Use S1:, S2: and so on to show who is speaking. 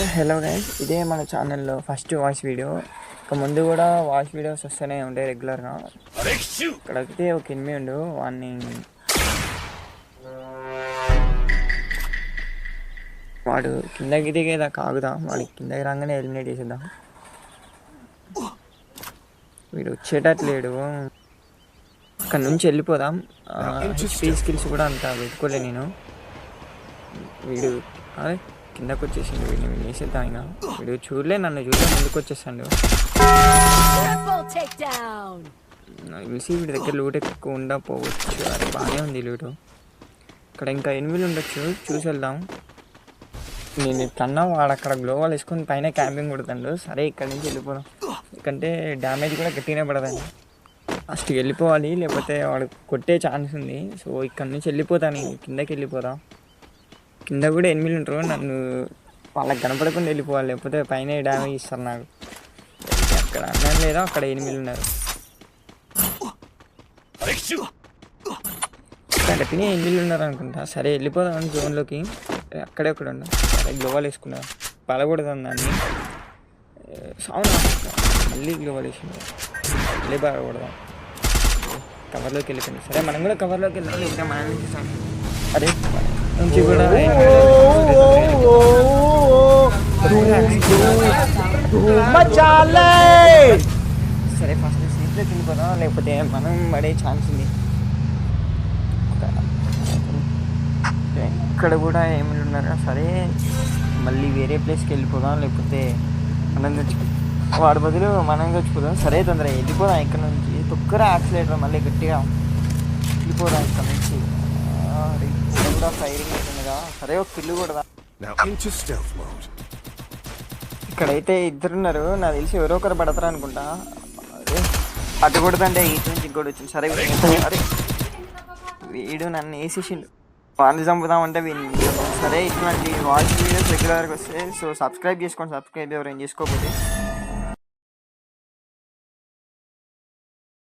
S1: Hello guys, ఇదే మన ఛానల్లో ఫస్ట్ వాయిస్ వీడియో. ఇక ముందు కూడా వాయిస్ వీడియోస్ వస్తూనే ఉంటాయి రెగ్యులర్గా. ఇక్కడైతే ఒక ఎనిమిది ఉండు వాడిని వాడు కిందకి దిగేదాకా ఆగుదాం. వాడికి కిందకి రాగానే ఎలిమినేట్ చేసేద్దాం. వీడు వచ్చేటట్లేడు. అక్కడ నుంచి వెళ్ళిపోదాం. హెచ్పీ స్కిల్స్ కూడా అంత పెట్టుకోలే నేను. వీడు అదే కిందకు వచ్చేసిండు. వీడిని వేసేద్దాం. అయినా వీడు చూడలే, నన్ను చూడలే, ముందుకు వచ్చేసాడు. తెలిసి వీడి దగ్గర లూట్ ఎక్కువ ఉండకపోవచ్చు. అది బాగానే ఉంది లూటు. ఇక్కడ ఇంకా ఎనిమిది ఉండొచ్చు, చూసి వెళ్దాం. నేను ఇట్లన్నా వాడు అక్కడ గ్లోవాల్ వేసుకొని పైన క్యాంపింగ్ కొడుతాడు. సరే ఇక్కడ నుంచి వెళ్ళిపోదాం, ఎందుకంటే డ్యామేజ్ కూడా గట్టిగానే పడదండి. ఫస్ట్ వెళ్ళిపోవాలి, లేకపోతే వాడు కొట్టే ఛాన్స్ ఉంది. సో ఇక్కడ నుంచి వెళ్ళిపోతాను, కిందకి వెళ్ళిపోదాం. కింద కూడా ఎనిమిది ఉంటారు, నన్ను వాళ్ళకి కనపడకుండా వెళ్ళిపోవాలి, లేకపోతే పైన డ్యామేజ్ ఇస్తారు నాకు. అక్కడ అన్నం లేదా, అక్కడ ఎనిమిది ఉన్నారు. గట్టినే ఎనిమిది ఉన్నారు అనుకుంటా. సరే వెళ్ళిపోదాం జోన్లోకి. అక్కడే ఒకడు ఉన్నా. సరే గ్లోవాల్ వేసుకున్నా, పడకూడదు దాన్ని. సౌండ్ మళ్ళీ గ్లోవాల్ వేసింది, మళ్ళీ పడకూడదాం. కవర్లోకి వెళ్ళిపోయింది. సరే మనం కూడా కవర్లోకి వెళ్ళాలి, లేకపోతే మనం నుంచి అరే నుంచి కూడా సరే ఫస్ట్ సీట్లోకి వెళ్ళిపోదాం, లేకపోతే మనం పడే ఛాన్స్ ఉంది. ఇక్కడ కూడా ఏమి ఉన్నారు. సరే మళ్ళీ వేరే ప్లేస్కి వెళ్ళిపోదాం, లేకపోతే మనం వాడి బదులు మనం చచ్చిపోదాం. సరే తొందరగా వెళ్ళిపోదాం ఇక్కడ నుంచి. తొక్కర యాక్సిలేటర్ మళ్ళీ గట్టిగా వెళ్ళిపోదాం ఇక్కడ నుంచి. కూడా ఫైరింగ్ అవుతుందిగా. సరే ఒక కిల్లు కూడా. ఇక్కడైతే ఇద్దరున్నారు, నాకు తెలిసి ఎవరో ఒకరు పడతారు అనుకుంటా. అదే అటు కొడుతుంటే ఇటు నుంచి ఇంకోటి వచ్చింది. సరే అరే వీడు నన్ను వేసేసిండు, వాళ్ళు చంపుదామంటే వీడిని. సరే ఇట్లాంటి వాయిస్ వీడియోస్ రెగ్యులర్గా వస్తాయి. సో సబ్స్క్రైబ్ చేసుకోండి, సబ్స్క్రైబ్ ఎవరైనా చేసుకోకపోతే.